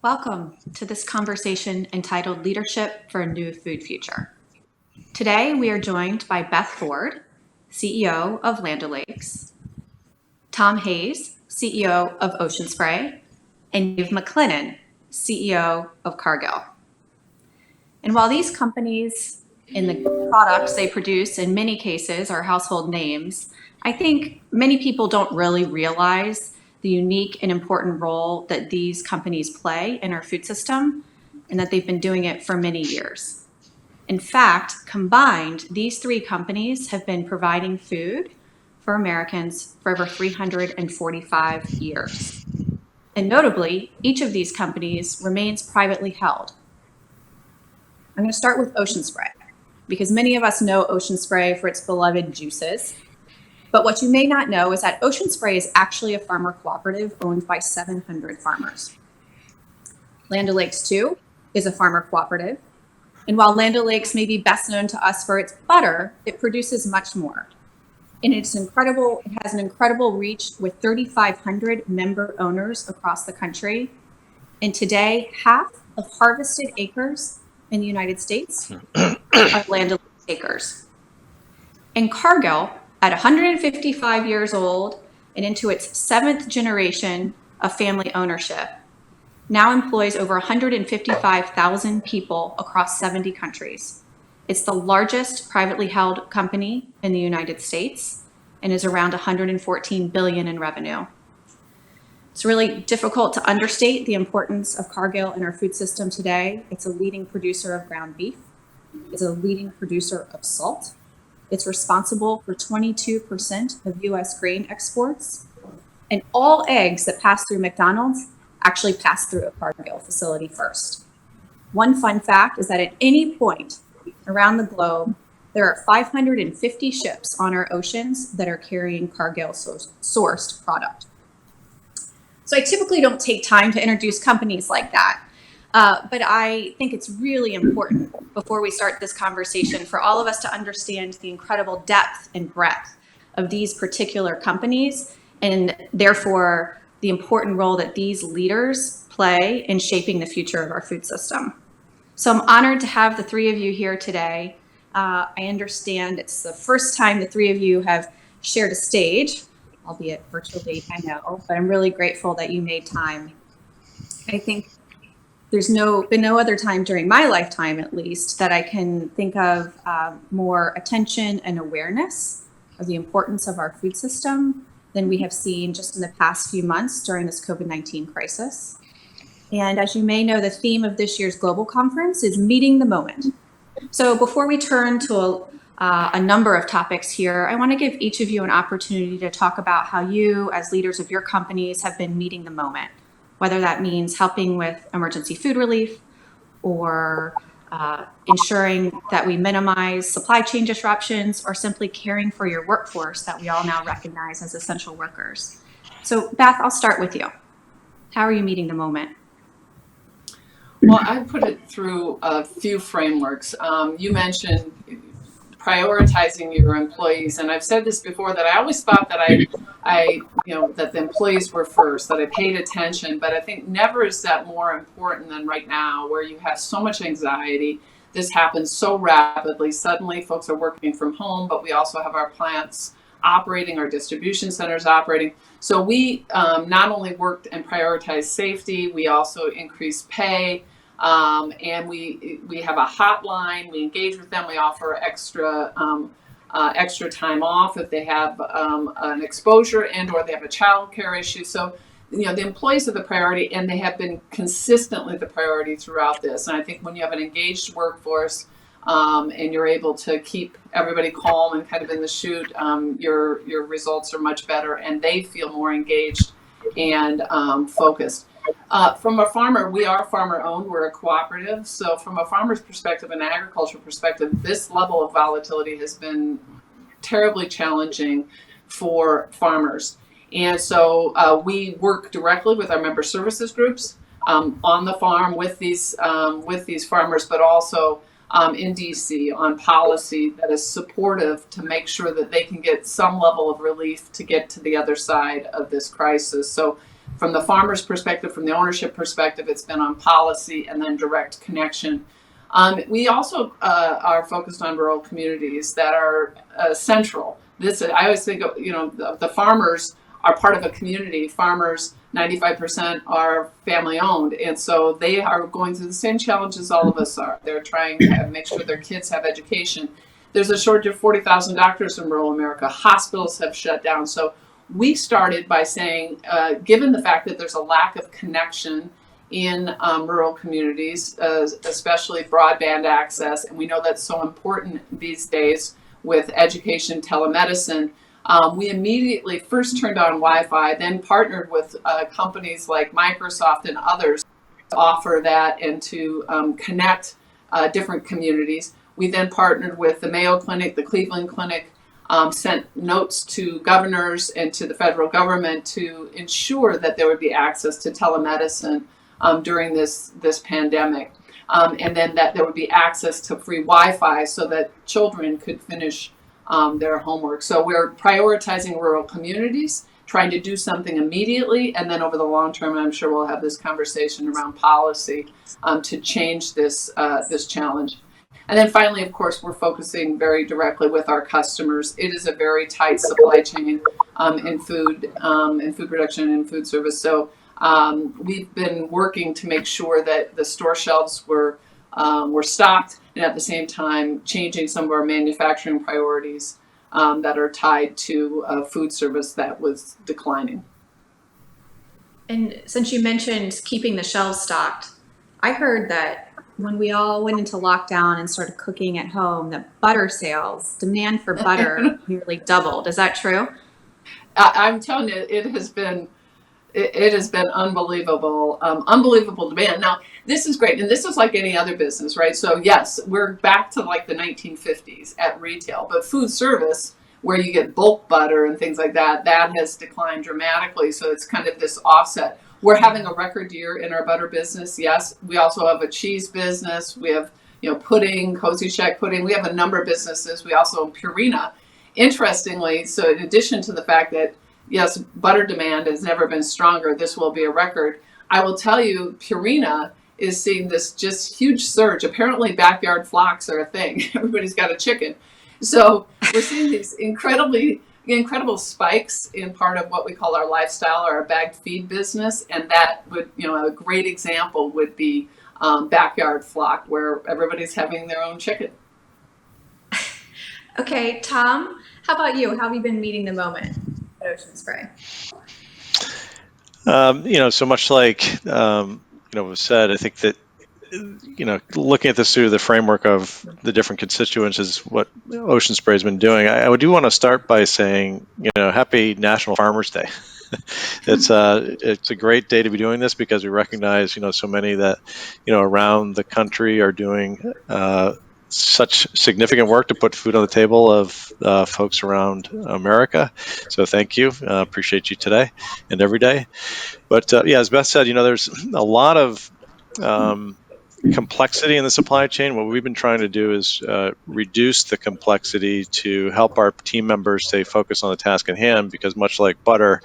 Welcome to this conversation entitled Leadership for a New Food Future. Today, we are joined by Beth Ford, CEO of Land O'Lakes, Tom Hayes, CEO of Ocean Spray, and Dave MacLennan, CEO of Cargill. And while these companies and the products they produce in many cases are household names, I think many people don't really realize the unique and important role that these companies play in our food system and that they've been doing it for many years. In fact, combined, these three companies have been providing food for Americans for over 345 years. And notably, each of these companies remains privately held. I'm going to start with Ocean Spray, because many of us know Ocean Spray for its beloved juices. But what you may not know is that Ocean Spray is actually a farmer cooperative owned by 700 farmers. Land O'Lakes, too, is a farmer cooperative. And while Land O'Lakes may be best known to us for its butter, it produces much more. And it has an incredible reach with 3,500 member owners across the country. And today, half of harvested acres in the United States are Land O'Lakes acres. And Cargill, at 155 years old and into its seventh generation of family ownership, now employs over 155,000 people across 70 countries. It's the largest privately held company in the United States and is around $114 billion in revenue. It's really difficult to understate the importance of Cargill in our food system today. It's a leading producer of ground beef. It's a leading producer of salt. It's responsible for 22% of U.S. grain exports. And all eggs that pass through McDonald's actually pass through a Cargill facility first. One fun fact is that at any point around the globe, there are 550 ships on our oceans that are carrying Cargill sourced product. So I typically don't take time to introduce companies like that. But I think it's really important before we start this conversation for all of us to understand the incredible depth and breadth of these particular companies and therefore the important role that these leaders play in shaping the future of our food system. So I'm honored to have the three of you here today. I understand it's the first time the three of you have shared a stage, albeit virtually, I know, but I'm really grateful that you made time. I think there's been no other time during my lifetime, at least, that I can think of more attention and awareness of the importance of our food system than we have seen just in the past few months during this COVID-19 crisis. And as you may know, the theme of this year's global conference is meeting the moment. So before we turn to a number of topics here, I want to give each of you an opportunity to talk about how you, as leaders of your companies, have been meeting the moment. Whether that means helping with emergency food relief or ensuring that we minimize supply chain disruptions or simply caring for your workforce that we all now recognize as essential workers. So Beth, I'll start with you. How are you meeting the moment? Well, I put it through a few frameworks. You mentioned prioritizing your employees, and I've said this before that I always thought that that the employees were first, that I paid attention, but I think never is that more important than right now, where you have so much anxiety. This happens so rapidly. Suddenly, folks are working from home, but we also have our plants operating, our distribution centers operating. So we not only worked and prioritized safety, we also increased pay. And we have a hotline. We engage with them. We offer extra time off if they have an exposure or they have a child care issue. So, the employees are the priority, and they have been consistently the priority throughout this. And I think when you have an engaged workforce and you're able to keep everybody calm and kind of in the chute, your results are much better, and they feel more engaged and focused. From a farmer, we are farmer owned, we're a cooperative. So from a farmer's perspective, an agricultural perspective, this level of volatility has been terribly challenging for farmers. And so we work directly with our member services groups on the farm with these farmers, but also in DC on policy that is supportive to make sure that they can get some level of relief to get to the other side of this crisis. So from the farmer's perspective, from the ownership perspective, it's been on policy and then direct connection. We also are focused on rural communities that are central. I always think, the farmers are part of a community. Farmers, 95% are family owned. And so they are going through the same challenges all of us are. They're trying to make sure their kids have education. There's a shortage of 40,000 doctors in rural America. Hospitals have shut down. So we started by saying, given the fact that there's a lack of connection in rural communities, especially broadband access, and we know that's so important these days with education, telemedicine, we immediately first turned on Wi-Fi, then partnered with companies like Microsoft and others to offer that and to connect different communities. We then partnered with the Mayo Clinic, the Cleveland Clinic, sent notes to governors and to the federal government to ensure that there would be access to telemedicine during this pandemic. And then that there would be access to free Wi-Fi so that children could finish their homework. So we're prioritizing rural communities, trying to do something immediately, and then over the long term, I'm sure we'll have this conversation around policy to change this challenge. And then finally, of course, we're focusing very directly with our customers. It is a very tight supply chain in food production and food service. So we've been working to make sure that the store shelves were stocked, and at the same time changing some of our manufacturing priorities that are tied to food service that was declining. And since you mentioned keeping the shelves stocked, I heard that when we all went into lockdown and started cooking at home, that butter sales, demand for butter nearly doubled. Is that true? I'm telling you, it has been unbelievable, unbelievable demand. Now, this is great, and this is like any other business, right? So yes, we're back to like the 1950s at retail, but food service, where you get bulk butter and things like that, that has declined dramatically. So it's kind of this offset. We're having a record year in our butter business. Yes, we also have a cheese business. We have, pudding, Cozy Shack pudding. We have a number of businesses. We also have Purina. Interestingly, so in addition to the fact that yes, butter demand has never been stronger, this will be a record. I will tell you, Purina is seeing this just huge surge. Apparently, backyard flocks are a thing. Everybody's got a chicken. So we're seeing these incredible spikes in part of what we call our lifestyle or our bagged feed business. And that would, a great example would be backyard flock, where everybody's having their own chicken. Okay, Tom, how about you? How have you been meeting the moment at Ocean Spray? So much like, was said, I think that, looking at this through the framework of the different constituents is what Ocean Spray has been doing. I do want to start by saying, happy National Farmers Day. It's a great day to be doing this because we recognize, so many that, around the country are doing such significant work to put food on the table of folks around America. So thank you. Appreciate you today and every day. But as Beth said, there's a lot of complexity in the supply chain. What we've been trying to do is reduce the complexity to help our team members stay focused on the task at hand, because much like butter,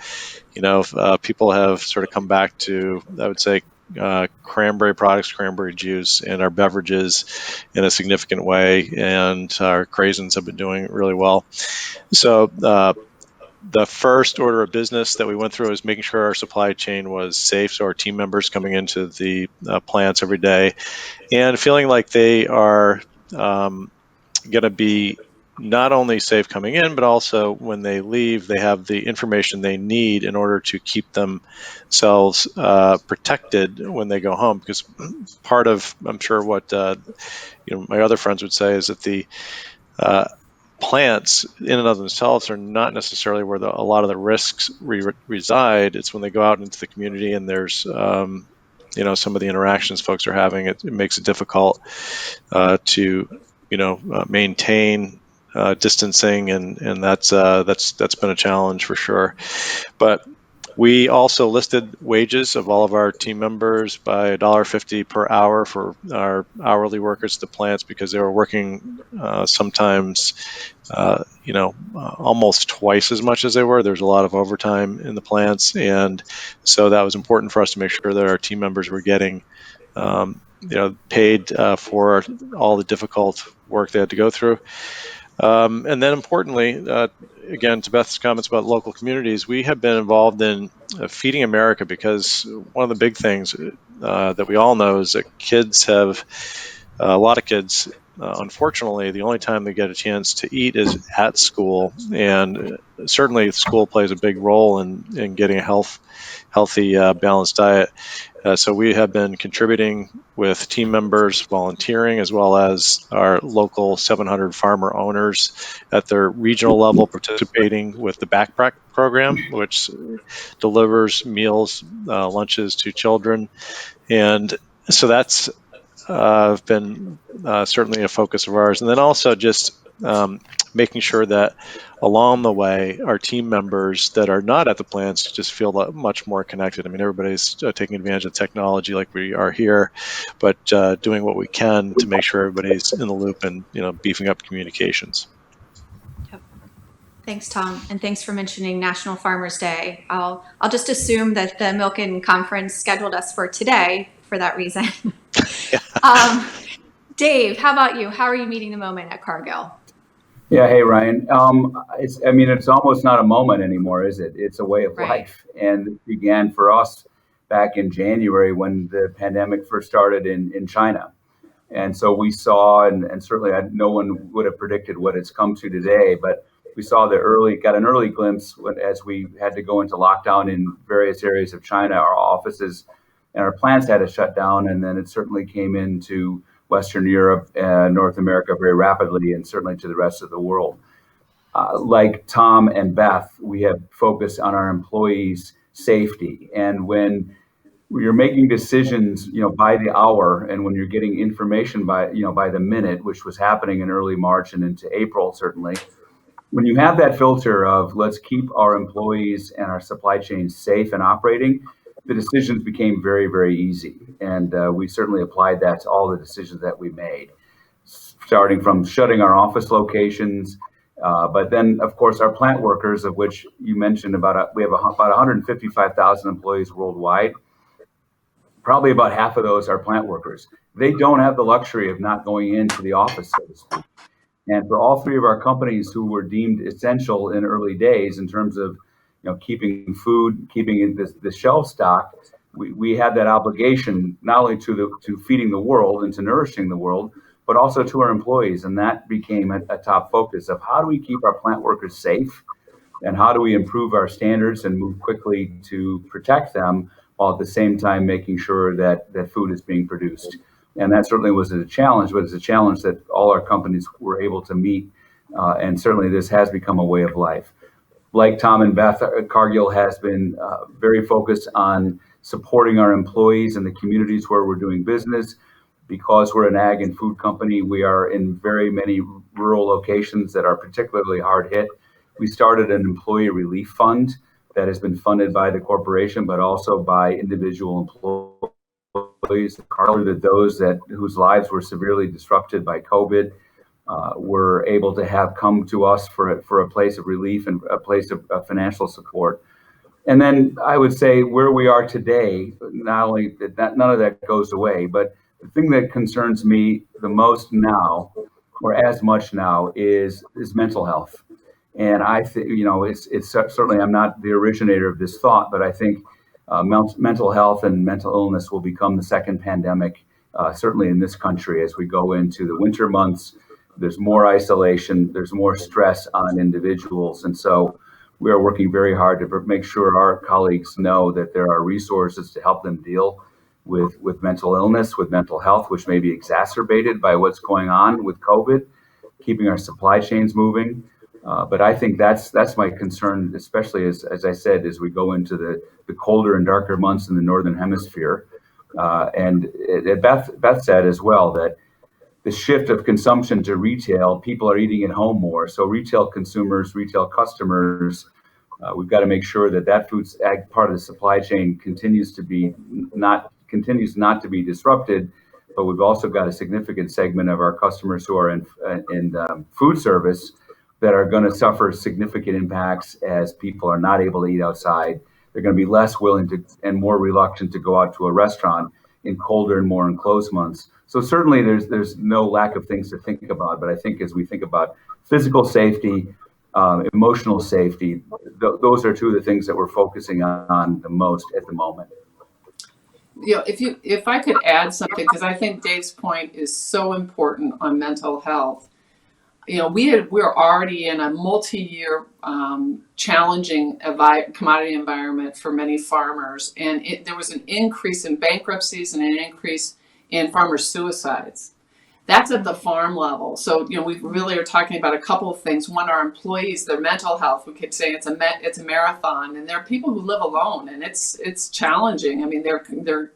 people have sort of come back to, I would say, cranberry products, cranberry juice, and our beverages in a significant way, and our craisins have been doing really well. So the first order of business that we went through is making sure our supply chain was safe, so our team members coming into the plants every day and feeling like they are going to be not only safe coming in, but also when they leave, they have the information they need in order to keep themselves protected when they go home. Because part of, I'm sure, what my other friends would say is that the plants in and of themselves are not necessarily where a lot of the risks reside. It's when they go out into the community and there's some of the interactions folks are having. It makes it difficult to maintain distancing, and that's been a challenge for sure. But We also listed wages of all of our team members by $1.50 per hour for our hourly workers at the plants because they were working sometimes, almost twice as much as they were. There's a lot of overtime in the plants, and so that was important for us to make sure that our team members were getting, paid for all the difficult work they had to go through. And then importantly, again, to Beth's comments about local communities, we have been involved in Feeding America because one of the big things that we all know is that a lot of kids, unfortunately, the only time they get a chance to eat is at school. And certainly school plays a big role in getting a healthy, balanced diet. So we have been contributing with team members, volunteering, as well as our local 700 farmer owners at their regional level participating with the Backpack program, which delivers meals, lunches to children. And so that's been certainly a focus of ours. And then also just making sure that along the way, our team members that are not at the plants just feel much more connected. I mean, everybody's taking advantage of technology like we are here, but doing what we can to make sure everybody's in the loop and, beefing up communications. Thanks, Tom, and thanks for mentioning National Farmers Day. I'll just assume that the Milken conference scheduled us for today for that reason. Dave, how about you? How are you meeting the moment at Cargill? Yeah, hey Ryan. It's almost not a moment anymore, is it? It's a way of life, and it began for us back in January when the pandemic first started in China. And so we saw, and certainly no one would have predicted what it's come to today, but we saw got an early glimpse as we had to go into lockdown in various areas of China. Our offices and our plants had to shut down, and then it certainly came into Western Europe and North America very rapidly, and certainly to the rest of the world. Like Tom and Beth, we have focused on our employees' safety. And when you're making decisions, by the hour, and when you're getting information by the minute, which was happening in early March and into April, certainly, when you have that filter of let's keep our employees and our supply chain safe and operating, the decisions became very, very easy. And we certainly applied that to all the decisions that we made, starting from shutting our office locations. But then, of course, our plant workers, of which you mentioned we have about 155,000 employees worldwide. Probably about half of those are plant workers. They don't have the luxury of not going into the office, so to speak. And for all three of our companies who were deemed essential in early days in terms of keeping food, keeping the shelf stocked, we had that obligation not only to feeding the world and to nourishing the world, but also to our employees. And that became a top focus of how do we keep our plant workers safe, and how do we improve our standards and move quickly to protect them, while at the same time making sure that food is being produced. And that certainly was a challenge, but it's a challenge that all our companies were able to meet. And certainly this has become a way of life. Like Tom and Beth, Cargill has been very focused on supporting our employees in the communities where we're doing business. Because we're an ag and food company, we are in very many rural locations that are particularly hard hit. We started an employee relief fund that has been funded by the corporation, but also by individual employees. That those whose lives were severely disrupted by COVID were able to have come to us for a place of relief and a place of financial support. And then I would say where we are today, not only that none of that goes away, but the thing that concerns me the most now, or as much now, is mental health. And I think, it's certainly, I'm not the originator of this thought, but I think mental health and mental illness will become the second pandemic, certainly in this country as we go into the winter months. There's more isolation, there's more stress on individuals. And so we are working very hard to make sure our colleagues know that there are resources to help them deal with mental illness, with mental health, which may be exacerbated by what's going on with COVID, keeping our supply chains moving. But I think that's my concern, especially as I said, as we go into the colder and darker months in the Northern Hemisphere. And Beth said as well that the shift of consumption to retail, people are eating at home more. So retail consumers, retail customers We've got to make sure that that food ag part of the supply chain continues not to be disrupted. But we've also got a significant segment of our customers who are in food service that are going to suffer significant impacts as people are not able to eat outside. They're going to be less willing to and more reluctant to go out to a restaurant in colder and more enclosed months. So certainly there's no lack of things to think about. But I think as we think about physical safety, emotional safety, those are two of the things that we're focusing on the most at the moment. If I could add something, because I think Dave's point is so important on mental health. We're already in a multi-year challenging commodity environment for many farmers, and there was an increase in bankruptcies and an increase in farmer suicides. That's at the farm level. So we really are talking about a couple of things. One, our employees, their mental health. We could say it's a marathon, and there are people who live alone, and it's challenging. I mean, they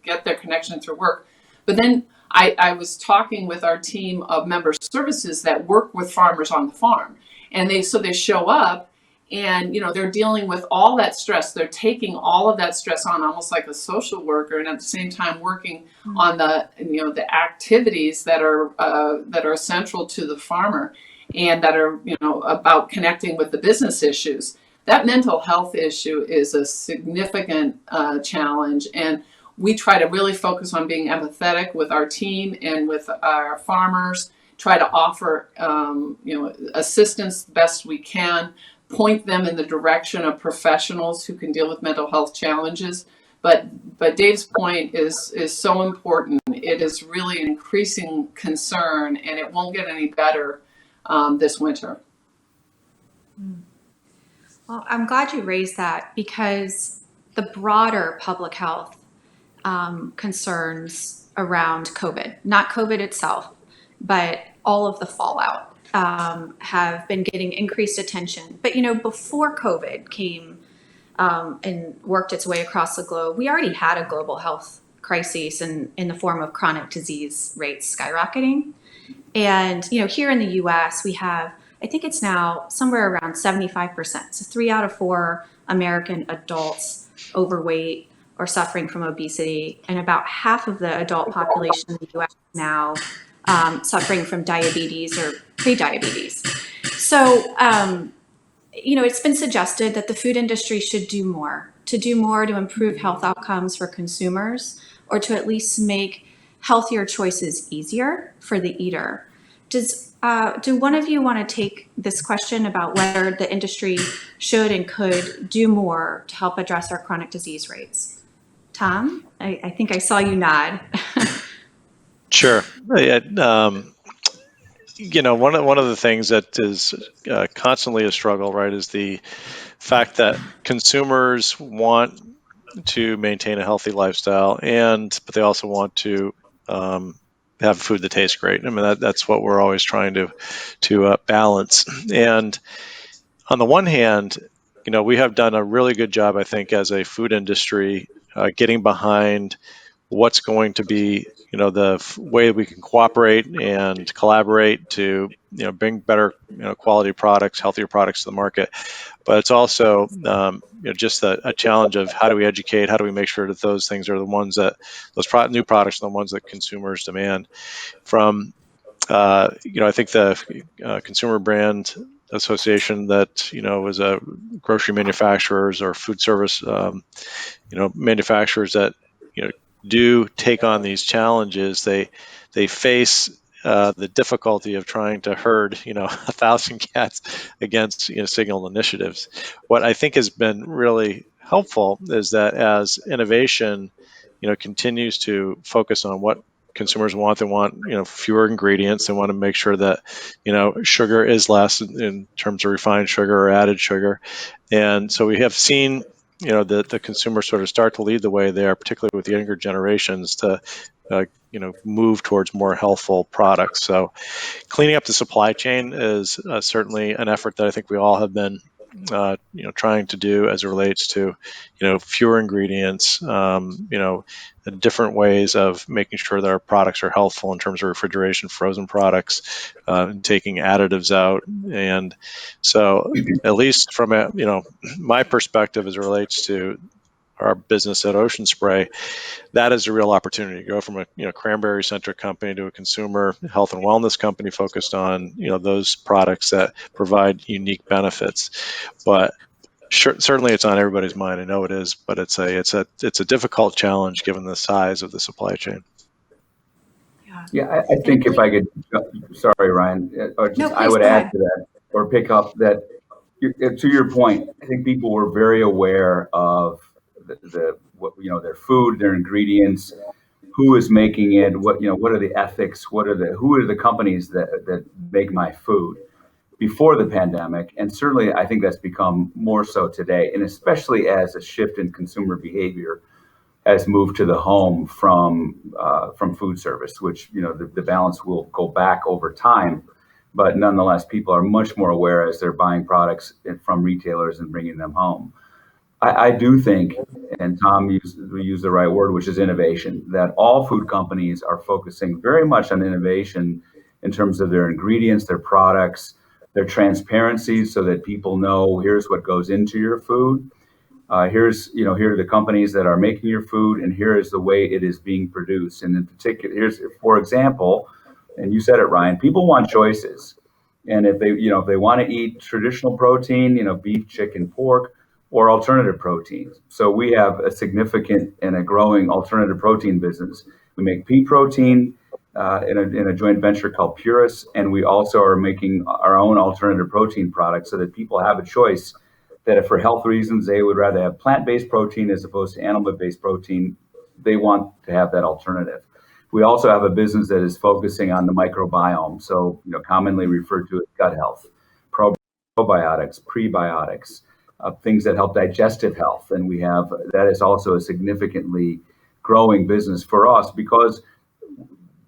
get their connection through work, but then I was talking with our team of member services that work with farmers on the farm, and they show up, and they're dealing with all that stress. They're taking all of that stress on, almost like a social worker, and at the same time working on the activities that are central to the farmer, and that are about connecting with the business issues. That mental health issue is a significant challenge, and we try to really focus on being empathetic with our team and with our farmers. Try to offer assistance the best we can. Point them in the direction of professionals who can deal with mental health challenges. But Dave's point is so important. It is really an increasing concern, and it won't get any better this winter. Well, I'm glad you raised that, because the broader public health concerns around COVID, not COVID itself, but all of the fallout, have been getting increased attention. But before COVID came and worked its way across the globe, we already had a global health crisis in the form of chronic disease rates skyrocketing. And here in the U.S. we have, I think it's now somewhere around 75%. So 3 out of 4 American adults overweight or suffering from obesity, and about half of the adult population in the U.S. now suffering from diabetes or prediabetes. So, it's been suggested that the food industry should do more to improve health outcomes for consumers, or to at least make healthier choices easier for the eater. Do one of you want to take this question about whether the industry should and could do more to help address our chronic disease rates? Tom, I think I saw you nod. Sure. One of the things that is constantly a struggle, right, is the fact that consumers want to maintain a healthy lifestyle, but they also want to have food that tastes great. I mean, that's what we're always trying to balance. And on the one hand, we have done a really good job, I think, as a food industry, getting behind what's going to be, the way we can cooperate and collaborate to, bring better, quality products, healthier products to the market. But it's also, just a challenge of how do we educate, how do we make sure that those things are the ones that, new products are the ones that consumers demand. From, I think the Consumer Brand Association that, was a grocery manufacturers or food service, manufacturers that, do take on these challenges. They face the difficulty of trying to herd 1,000 cats against single initiatives. What I think has been really helpful is that as innovation continues to focus on what consumers want, they want fewer ingredients. They want to make sure that sugar is less in terms of refined sugar or added sugar. And so we have seen the consumer sort of start to lead the way there, particularly with the younger generations, to move towards more healthful products. So cleaning up the supply chain is certainly an effort that I think we all have been trying to do as it relates to, fewer ingredients, different ways of making sure that our products are healthful in terms of refrigeration, frozen products, taking additives out. And so at least from my perspective as it relates to our business at Ocean Spray, that is a real opportunity to go from a cranberry centric company to a consumer health and wellness company focused on those products that provide unique benefits. But certainly it's on everybody's mind. I know it is, but it's a difficult challenge given the size of the supply chain. Yeah, I think if I could, sorry, Ryan, I would add to that or pick up that to your point. I think people were very aware of their food, their ingredients, who is making it, what are the ethics, who are the companies that make my food before the pandemic, and certainly I think that's become more so today, and especially as a shift in consumer behavior has moved to the home from food service, which the balance will go back over time, but nonetheless people are much more aware as they're buying products from retailers and bringing them home. I do think, and Tom used the right word, which is innovation, that all food companies are focusing very much on innovation in terms of their ingredients, their products, their transparency, so that people know here's what goes into your food. Here are the companies that are making your food, and here is the way it is being produced. And in particular, for example, and you said it, Ryan, people want choices. And if they want to eat traditional protein, beef, chicken, pork, or alternative proteins. So we have a significant and a growing alternative protein business. We make pea protein in a joint venture called Purus, and we also are making our own alternative protein products so that people have a choice that if for health reasons they would rather have plant-based protein as opposed to animal-based protein, they want to have that alternative. We also have a business that is focusing on the microbiome, so commonly referred to as gut health, probiotics, prebiotics, things that help digestive health, and that is also a significantly growing business for us because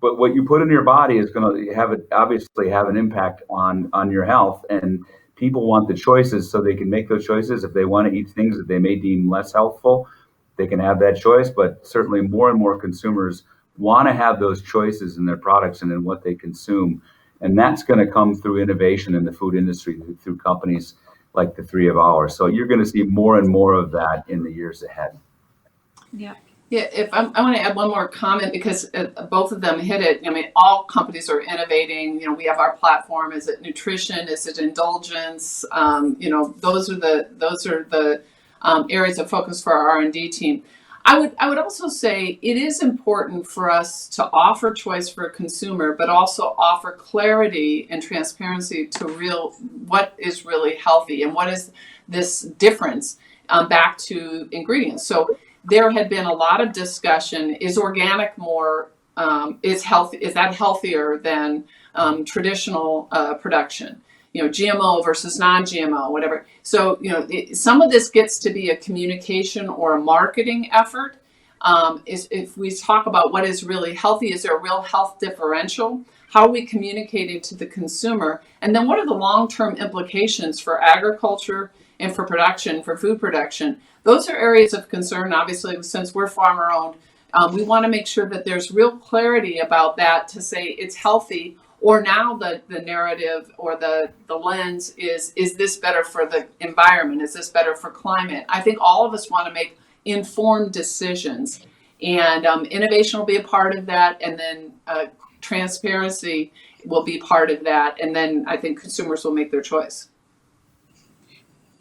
what you put in your body is going to obviously have an impact on your health, and people want the choices so they can make those choices. If they want to eat things that they may deem less healthful, they can have that choice. But certainly more and more consumers want to have those choices in their products and in what they consume. And that's going to come through innovation in the food industry, through companies like the three of ours. So you're going to see more and more of that in the years ahead. Yeah. Yeah, if I want to add one more comment because both of them hit it. I mean, all companies are innovating. We have our platform. Is it nutrition? Is it indulgence? Those are the areas of focus for our R&D team. I would also say it is important for us to offer choice for a consumer, but also offer clarity and transparency to what is really healthy and what is this difference back to ingredients. So there had been a lot of discussion: is organic more is healthy? Is that healthier than traditional production? GMO versus non-GMO, whatever. So some of this gets to be a communication or a marketing effort. If we talk about what is really healthy, is there a real health differential? How are we communicating to the consumer? And then what are the long-term implications for agriculture and for production, for food production? Those are areas of concern. Obviously, since we're farmer-owned, we want to make sure that there's real clarity about that to say it's healthy, or now the narrative or the lens is this better for the environment? Is this better for climate? I think all of us want to make informed decisions, and innovation will be a part of that, and then transparency will be part of that, and then I think consumers will make their choice.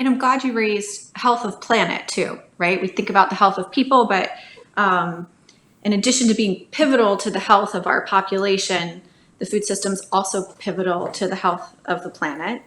And I'm glad you raised health of planet too, right? We think about the health of people, but in addition to being pivotal to the health of our population, the food system is also pivotal to the health of the planet.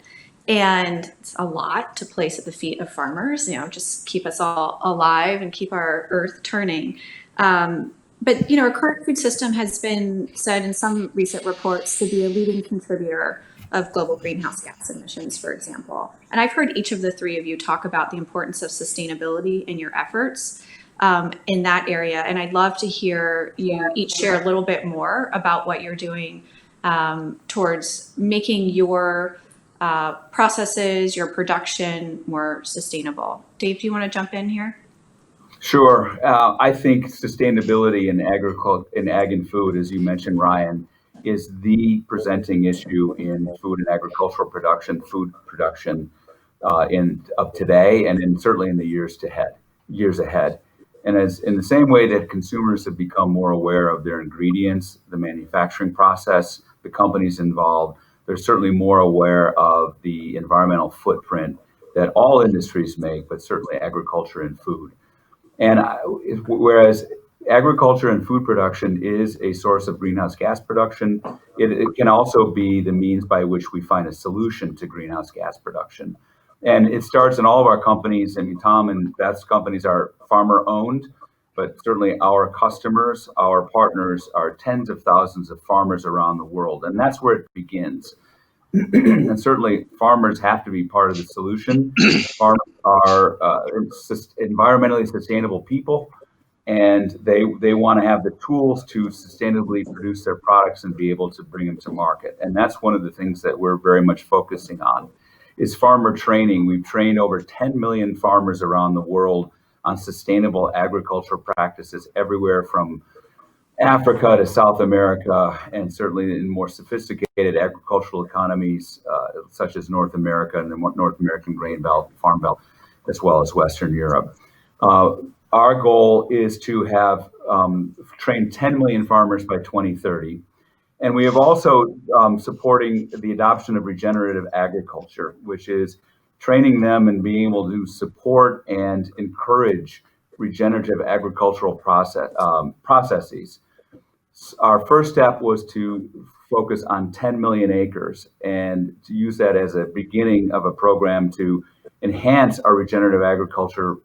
And it's a lot to place at the feet of farmers, just keep us all alive and keep our earth turning. But our current food system has been said in some recent reports to be a leading contributor of global greenhouse gas emissions, for example. And I've heard each of the three of you talk about the importance of sustainability in your efforts in that area. And I'd love to hear you each share a little bit more about what you're doing towards making your processes, your production more sustainable. Dave, do you want to jump in here? Sure. I think sustainability in agriculture, in ag and food, as you mentioned, Ryan, is the presenting issue in food and agricultural production, food production in of today, and certainly in the years ahead. And as in the same way that consumers have become more aware of their ingredients, the manufacturing process, the companies involved, they're certainly more aware of the environmental footprint that all industries make, but certainly agriculture and food. And whereas agriculture and food production is a source of greenhouse gas production, it can also be the means by which we find a solution to greenhouse gas production. And it starts in all of our companies. I mean, Tom and Beth's companies are farmer owned, but certainly our customers, our partners are tens of thousands of farmers around the world. And that's where it begins. And certainly farmers have to be part of the solution. Farmers are environmentally sustainable people, and they want to have the tools to sustainably produce their products and be able to bring them to market. And that's one of the things that we're very much focusing on is farmer training. We've trained over 10 million farmers around the world on sustainable agricultural practices everywhere from Africa to South America, and certainly in more sophisticated agricultural economies such as North America and the North American grain belt, farm belt, as well as Western Europe. Our goal is to have trained 10 million farmers by 2030. And we have also supporting the adoption of regenerative agriculture, which is training them and being able to support and encourage regenerative agricultural processes. Our first step was to focus on 10 million acres and to use that as a beginning of a program to enhance our regenerative agriculture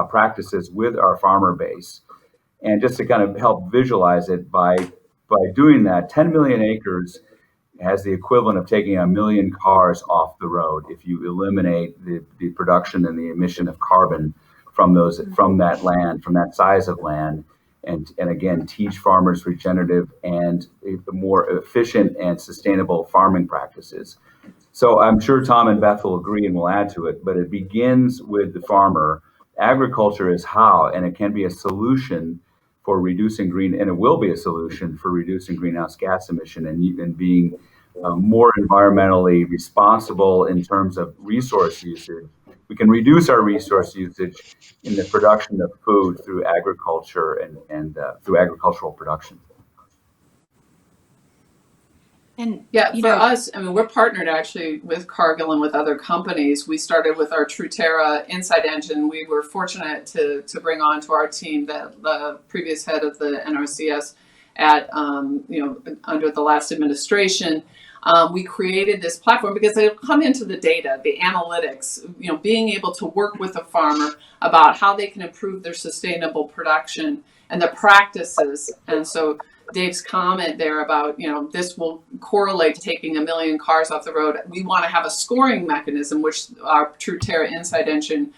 practices with our farmer base. And just to kind of help visualize it, by doing that, 10 million acres has the equivalent of taking 1 million cars off the road if you eliminate the production and the emission of carbon from that land, from that size of land. And again, teach farmers regenerative and more efficient and sustainable farming practices. So I'm sure Tom and Beth will agree and will add to it, but it begins with the farmer. Agriculture is how, and it can be a solution for reducing and it will be a solution for reducing greenhouse gas emission and being more environmentally responsible in terms of resource usage. We can reduce our resource usage in the production of food through agriculture and through agricultural production. And yeah, for us, I mean, we're partnered actually with Cargill and with other companies. We started with our Truterra Insight Engine. We were fortunate to bring on to our team the previous head of the NRCS at under the last administration. We created this platform because they come into the data, the analytics, being able to work with a farmer about how they can improve their sustainable production and the practices. And so Dave's comment there about, this will correlate to taking 1 million cars off the road. We want to have a scoring mechanism, which our Truterra Insight Engine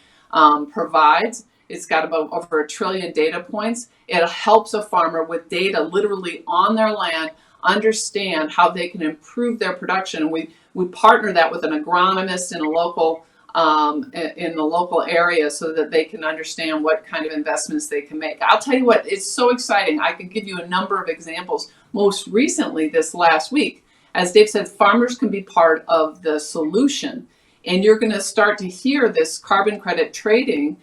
provides. It's got about over 1 trillion data points. It helps a farmer with data literally on their land understand how they can improve their production. And we partner that with an agronomist in the local area so that they can understand what kind of investments they can make. I'll tell you what, it's so exciting. I could give you a number of examples. Most recently, this last week, as Dave said, farmers can be part of the solution. And you're going to start to hear this carbon credit trading.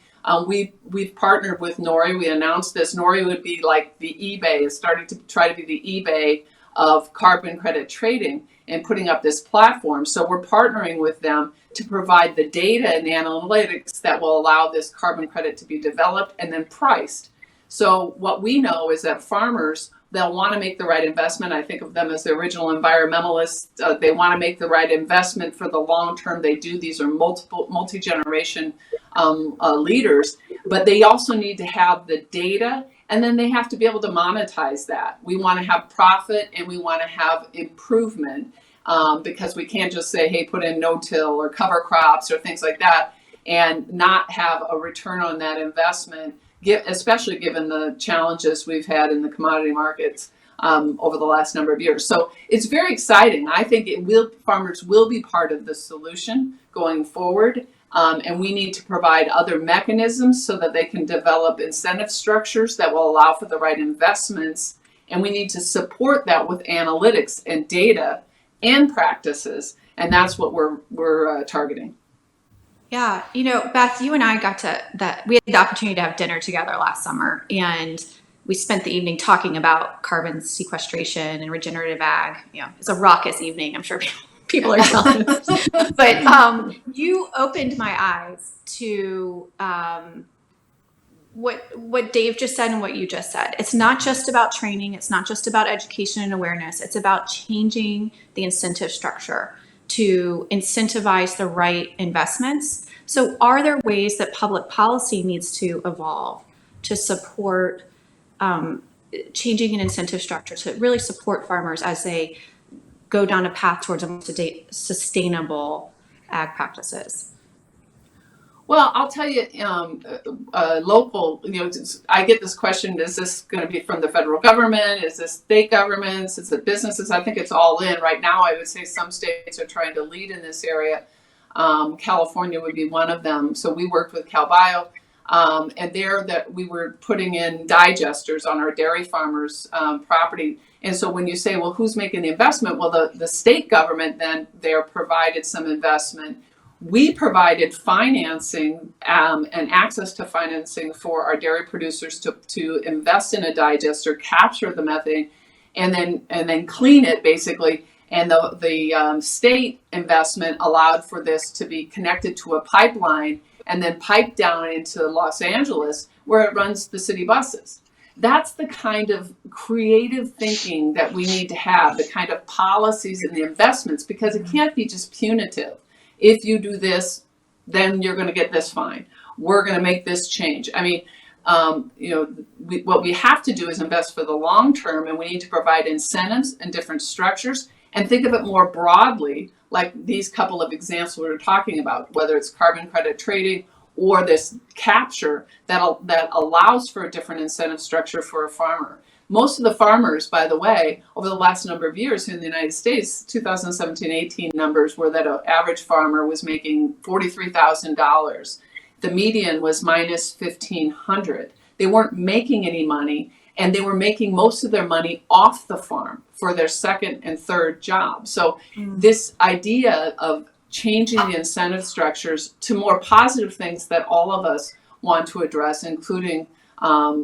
We've partnered with Nori. We announced this. Nori would be like the eBay. It's starting to try to be the eBay of carbon credit trading and putting up this platform. So we're partnering with them to provide the data and the analytics that will allow this carbon credit to be developed and then priced. So what we know is that farmers, they'll want to make the right investment. I think of them as the original environmentalists. They want to make the right investment for the long term. They do. These are multi-generation leaders, but they also need to have the data, and then they have to be able to monetize that. We want to have profit and we want to have improvement because we can't just say, hey, put in no-till or cover crops or things like that and not have a return on that investment, especially given the challenges we've had in the commodity markets over the last number of years. So it's very exciting. I think farmers will be part of the solution going forward. And we need to provide other mechanisms so that they can develop incentive structures that will allow for the right investments. And we need to support that with analytics and data and practices. And that's what we're targeting. Yeah, Beth, you and I we had the opportunity to have dinner together last summer, and we spent the evening talking about carbon sequestration and regenerative ag. It's a raucous evening. I'm sure people are jealous. But you opened my eyes to what Dave just said and what you just said. It's not just about training. It's not just about education and awareness. It's about changing the incentive structure to incentivize the right investments. So are there ways that public policy needs to evolve to support changing an incentive structure to really support farmers as they go down a path towards a more sustainable ag practices? Well, I'll tell you, local, I get this question, is this going to be from the federal government? Is this state governments? Is it businesses? I think it's all in. Right now, I would say some states are trying to lead in this area. California would be one of them. So we worked with CalBio, and that we were putting in digesters on our dairy farmers' property. And so when you say, well, who's making the investment? Well, the state government then there provided some investment. We provided financing and access to financing for our dairy producers to invest in a digester, capture the methane, and then clean it basically. And the state investment allowed for this to be connected to a pipeline and then piped down into Los Angeles, where it runs the city buses. That's the kind of creative thinking that we need to have, the kind of policies and the investments, because it can't be just punitive. If you do this, then you're going to get this fine. We're going to make this change. I mean, what we have to do is invest for the long term, and we need to provide incentives and different structures and think of it more broadly, like these couple of examples we were talking about, whether it's carbon credit trading or this capture that allows for a different incentive structure for a farmer. Most of the farmers, by the way, over the last number of years in the United States, 2017-18 numbers were that an average farmer was making $43,000. The median was minus $1,500. They weren't making any money, and they were making most of their money off the farm for their second and third job. So this idea of changing the incentive structures to more positive things that all of us want to address, including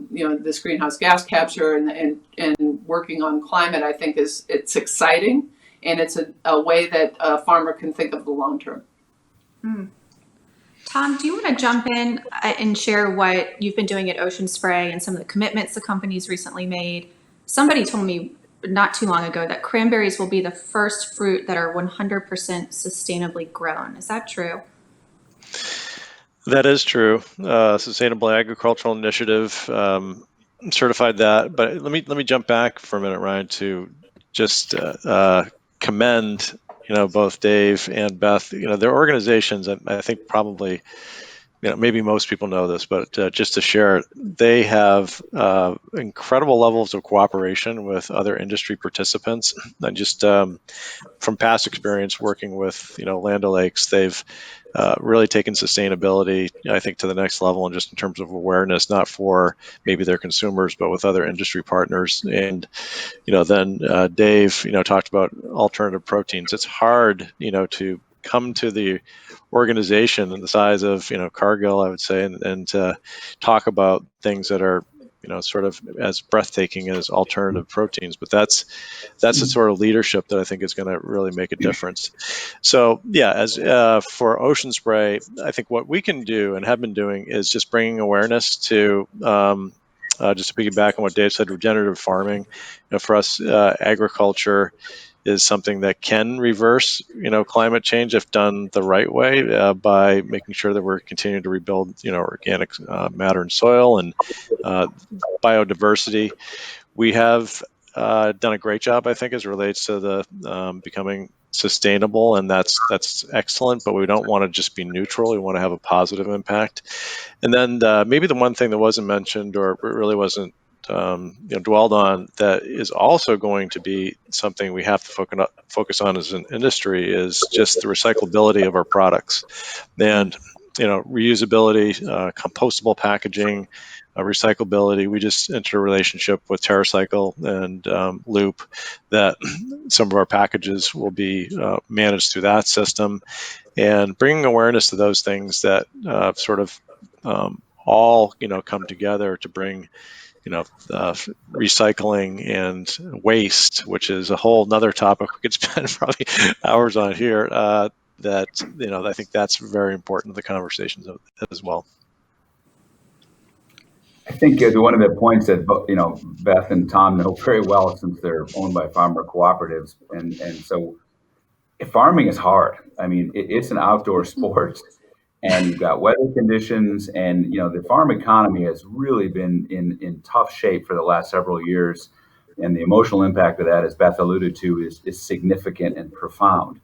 this greenhouse gas capture and working on climate, I think it's exciting, and it's a way that a farmer can think of the long term. Tom, do you want to jump in and share what you've been doing at Ocean Spray and some of the commitments the company's recently made? Somebody told me not too long ago that cranberries will be the first fruit that are 100% sustainably grown. Is that true? That is true. Sustainable Agricultural Initiative certified that. But let me jump back for a minute, Ryan, to just commend both Dave and Beth. Their organizations. I think probably maybe most people know this, but just to share, they have incredible levels of cooperation with other industry participants. And just from past experience working with Land O'Lakes, they've really taken sustainability, I think, to the next level, and just in terms of awareness, not for maybe their consumers, but with other industry partners. And then Dave, talked about alternative proteins. It's hard, to come to the organization and the size of Cargill, I would say, and talk about things that are sort of as breathtaking as alternative proteins. But that's the sort of leadership that I think is going to really make a difference. So yeah, as for Ocean Spray, I think what we can do and have been doing is just bringing awareness to just to piggyback on what Dave said, regenerative farming. For us, agriculture is something that can reverse, climate change if done the right way, by making sure that we're continuing to rebuild, organic matter and soil and biodiversity. We have done a great job, I think, as it relates to the becoming sustainable, and that's excellent. But we don't want to just be neutral. We want to have a positive impact. And then maybe the one thing that wasn't mentioned, or really wasn't dwelled on that is also going to be something we have to focus on as an industry is just the recyclability of our products and reusability, compostable packaging, recyclability. We just entered a relationship with TerraCycle and Loop that some of our packages will be managed through that system, and bringing awareness to those things that all come together to bring recycling and waste, which is a whole nother topic we could spend probably hours on here. I think that's very important to the conversations as well. I think one of the points that Beth and Tom know very well, since they're owned by farmer cooperatives, and so farming is hard. I mean, it's an outdoor sport, and you've got weather conditions, and the farm economy has really been in tough shape for the last several years, and the emotional impact of that, as Beth alluded to, is significant and profound,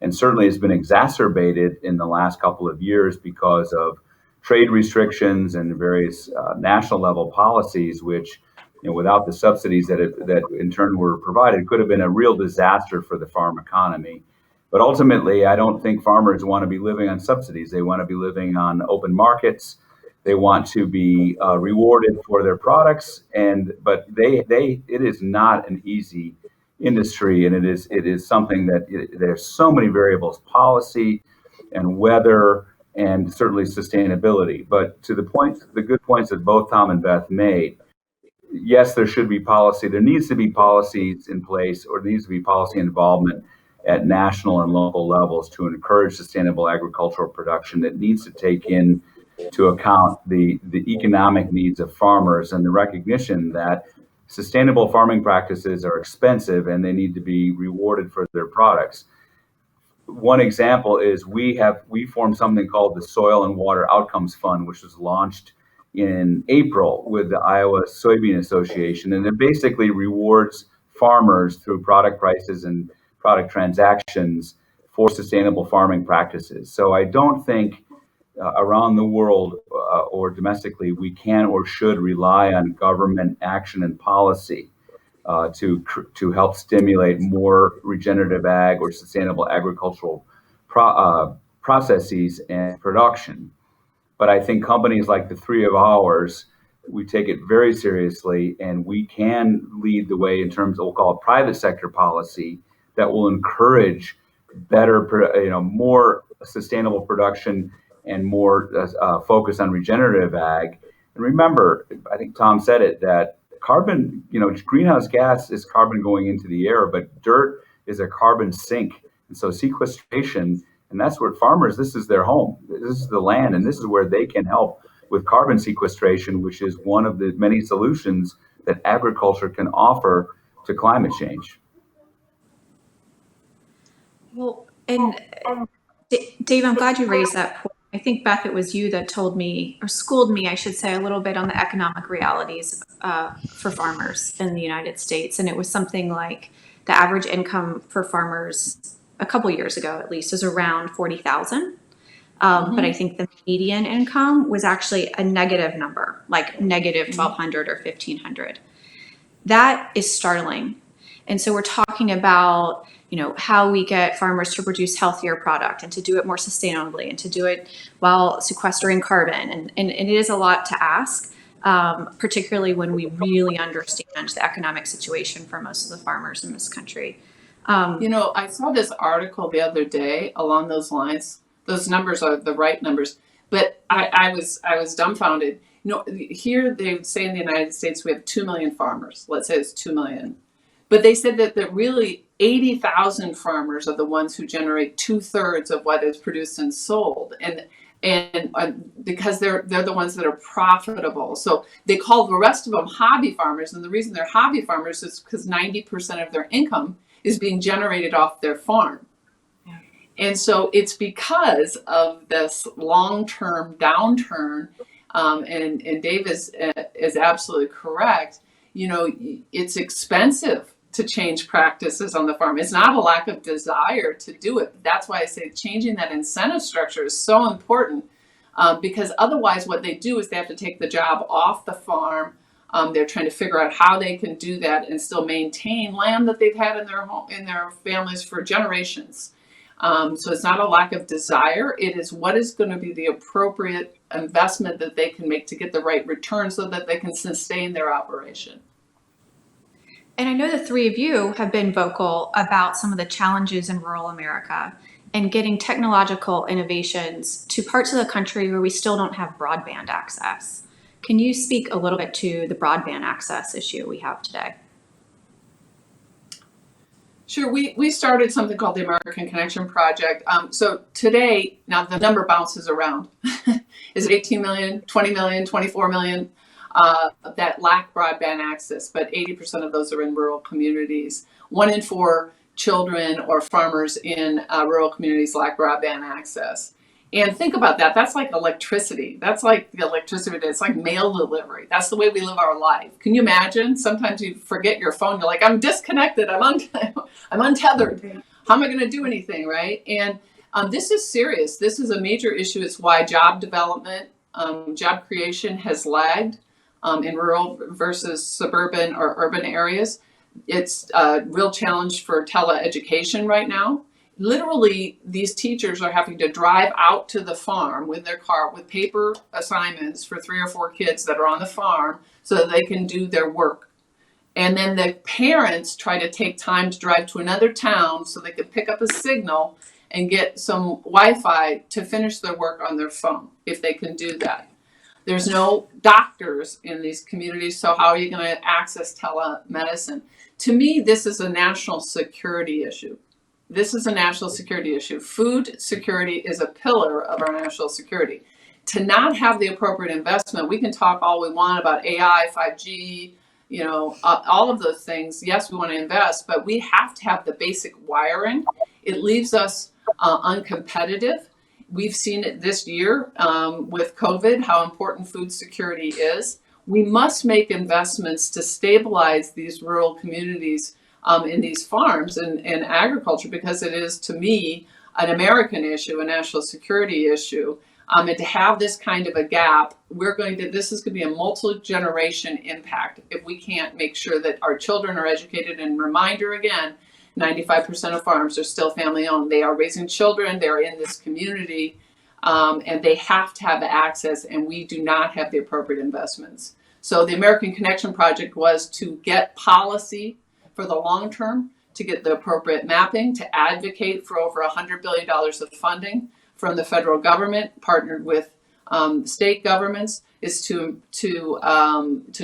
and certainly has been exacerbated in the last couple of years because of trade restrictions and various national level policies, which, without the subsidies that in turn were provided, could have been a real disaster for the farm economy. But ultimately, I don't think farmers want to be living on subsidies. They want to be living on open markets. They want to be rewarded for their products, but it is not an easy industry, and it is something that there's so many variables: policy and weather, and certainly sustainability. But to the good points that both Tom and Beth made, yes, there should be policy. There needs to be policies in place, or there needs to be policy involvement at national and local levels to encourage sustainable agricultural production that needs to take into account the economic needs of farmers and the recognition that sustainable farming practices are expensive and they need to be rewarded for their products. One example is we formed something called the Soil and Water Outcomes Fund, which was launched in April with the Iowa Soybean Association, and it basically rewards farmers through product prices and product transactions for sustainable farming practices. So I don't think around the world or domestically we can or should rely on government action and policy to help stimulate more regenerative ag or sustainable agricultural processes and production. But I think companies like the three of ours, we take it very seriously, and we can lead the way in terms of, we'll call it, private sector policy that will encourage better, more sustainable production and more focus on regenerative ag. And remember, I think Tom said it, that carbon, greenhouse gas is carbon going into the air, but dirt is a carbon sink. And so sequestration, and that's where farmers, this is their home. This is the land, and this is where they can help with carbon sequestration, which is one of the many solutions that agriculture can offer to climate change. Well, and Dave, I'm glad you raised that point. I think, Beth, it was you that told me, or schooled me, I should say, a little bit on the economic realities for farmers in the United States. And it was something like the average income for farmers a couple years ago, at least, is around $40,000. But I think the median income was actually a negative number, like negative $1,200 or $1,500. That is startling. And so we're talking about, how we get farmers to produce healthier product and to do it more sustainably and to do it while sequestering carbon. And it is a lot to ask, particularly when we really understand the economic situation for most of the farmers in this country. I saw this article the other day along those lines. Those numbers are the right numbers, but I was dumbfounded. Here they would say in the United States we have 2 million farmers. Let's say it's 2 million. But they said that really 80,000 farmers are the ones who generate 2/3 of what is produced and sold, and because they're the ones that are profitable. So they call the rest of them hobby farmers, and the reason they're hobby farmers is because 90% of their income is being generated off their farm. Yeah. And so it's because of this long-term downturn, and Dave is absolutely correct. It's expensive to change practices on the farm. It's not a lack of desire to do it. That's why I say changing that incentive structure is so important, because otherwise what they do is they have to take the job off the farm, They're trying to figure out how they can do that and still maintain land that they've had in their home, in their families for generations. So it's not a lack of desire. It is what is going to be the appropriate investment that they can make to get the right return so that they can sustain their operation. And I know the three of you have been vocal about some of the challenges in rural America and getting technological innovations to parts of the country where we still don't have broadband access. Can you speak a little bit to the broadband access issue we have today? Sure, we started something called the American Connection Project. So today, now the number bounces around. Is it 18 million, 20 million, 24 million that lack broadband access, but 80% of those are in rural communities. 1 in 4 children or farmers in rural communities lack broadband access. And think about that. That's like electricity. That's like the electricity. It's like mail delivery. That's the way we live our life. Can you imagine? Sometimes you forget your phone. You're like, I'm disconnected. I'm untethered. How am I going to do anything, right? And this is serious. This is a major issue. It's why job development, job creation has lagged in rural versus suburban or urban areas. It's a real challenge for teleeducation right now. Literally, these teachers are having to drive out to the farm with their car with paper assignments for 3 or 4 kids that are on the farm so that they can do their work. And then the parents try to take time to drive to another town so they can pick up a signal and get some Wi-Fi to finish their work on their phone, if they can do that. There's no doctors in these communities, so how are you going to access telemedicine? To me, this is a national security issue. This is a national security issue. Food security is a pillar of our national security. To not have the appropriate investment, we can talk all we want about AI, 5G, all of those things. Yes, we want to invest, but we have to have the basic wiring. It leaves us uncompetitive. We've seen it this year with COVID, how important food security is. We must make investments to stabilize these rural communities in these farms and agriculture, because it is, to me, an American issue, a national security issue. And to have this kind of a gap, this is going to be a multi-generation impact if we can't make sure that our children are educated. And reminder again, 95% of farms are still family owned. They are raising children, they're in this community, and they have to have access, and we do not have the appropriate investments. So the American Connection Project was to get policy for the long term, to get the appropriate mapping, to advocate for over $100 billion of funding from the federal government, partnered with state governments, is to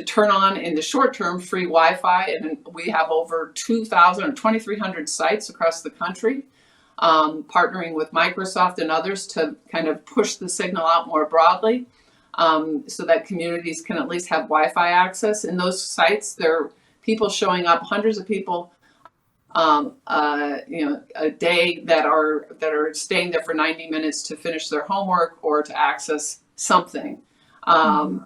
turn on in the short term free Wi-Fi, and we have over 2,000 or 2,300 sites across the country, partnering with Microsoft and others to kind of push the signal out more broadly, so that communities can at least have Wi-Fi access. In those sites, there are people showing up, hundreds of people a day that are staying there for 90 minutes to finish their homework or to access something.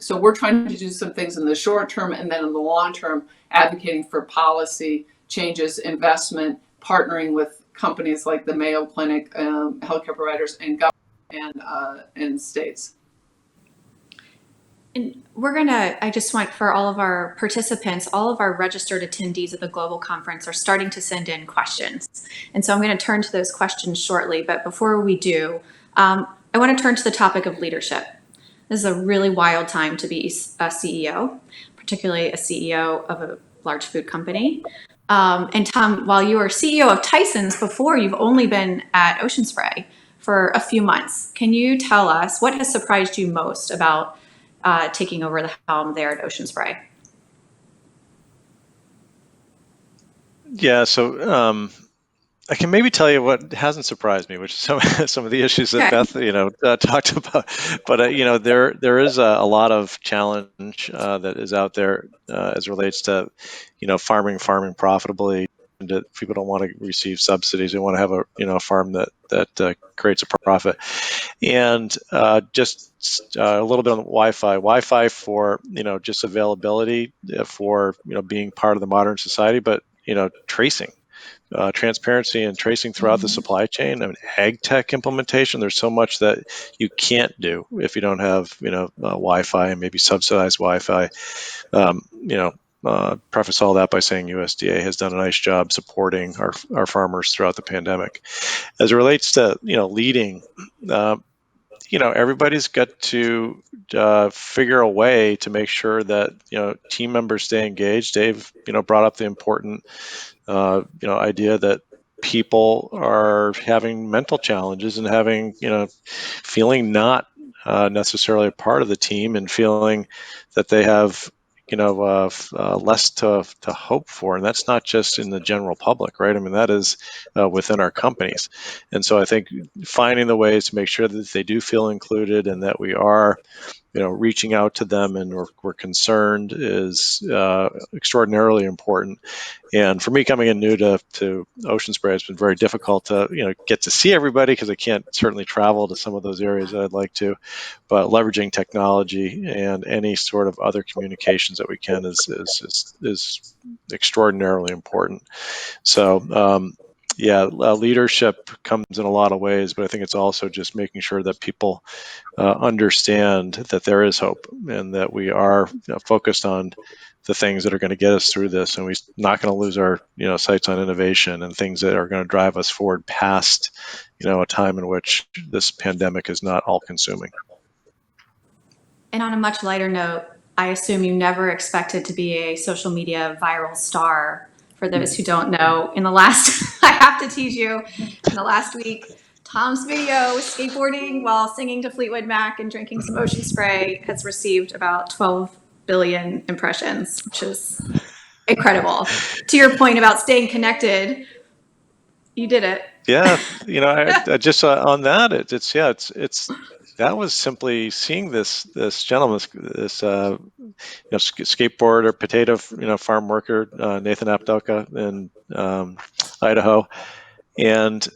So we're trying to do some things in the short term, and then in the long term, advocating for policy changes, investment, partnering with companies like the Mayo Clinic, healthcare providers, and government and states. And I just want for all of our participants, all of our registered attendees at the global conference are starting to send in questions. And so I'm going to turn to those questions shortly. But before we do, I want to turn to the topic of leadership. This is a really wild time to be a CEO, particularly a CEO of a large food company. And Tom, while you were CEO of Tyson's before, you've only been at Ocean Spray for a few months. Can you tell us what has surprised you most about taking over the helm there at Ocean Spray? Yeah, so I can maybe tell you what hasn't surprised me, which is some of the issues that Beth talked about. But there is a lot of challenge that is out there as relates to farming profitably. And people don't want to receive subsidies; they want to have a farm that creates a profit. And just a little bit on Wi-Fi for just availability for being part of the modern society, but tracing. transparency and tracing throughout the supply chain. I mean, ag tech implementation, there's so much that you can't do if you don't have, Wi-Fi and maybe subsidized Wi-Fi. Preface all that by saying USDA has done a nice job supporting our farmers throughout the pandemic. As it relates to, leading, everybody's got to figure a way to make sure that, team members stay engaged. Dave, brought up the important, idea that people are having mental challenges and having, feeling not necessarily a part of the team and feeling that they have, less to hope for. And that's not just in the general public, right? I mean, that is within our companies. And so I think finding the ways to make sure that they do feel included and that we are, reaching out to them and we're concerned is extraordinarily important. And for me, coming in new to Ocean Spray, it's been very difficult to, get to see everybody because I can't certainly travel to some of those areas that I'd like to. But leveraging technology and any sort of other communications that we can is extraordinarily important. So, leadership comes in a lot of ways, but I think it's also just making sure that people understand that there is hope and that we are focused on the things that are going to get us through this, and we're not going to lose our sights on innovation and things that are going to drive us forward past a time in which this pandemic is not all consuming. And on a much lighter note, I assume you never expected to be a social media viral star. For those who don't know, in the last, I have to tease you, in the last week, Tom's video skateboarding while singing to Fleetwood Mac and drinking some Ocean Spray has received about 12 billion impressions, which is incredible. To your point about staying connected, you did it. Yeah, I just on that, it's that was simply seeing this gentleman, this skateboarder, potato farm worker, Nathan Apdoka in Idaho, and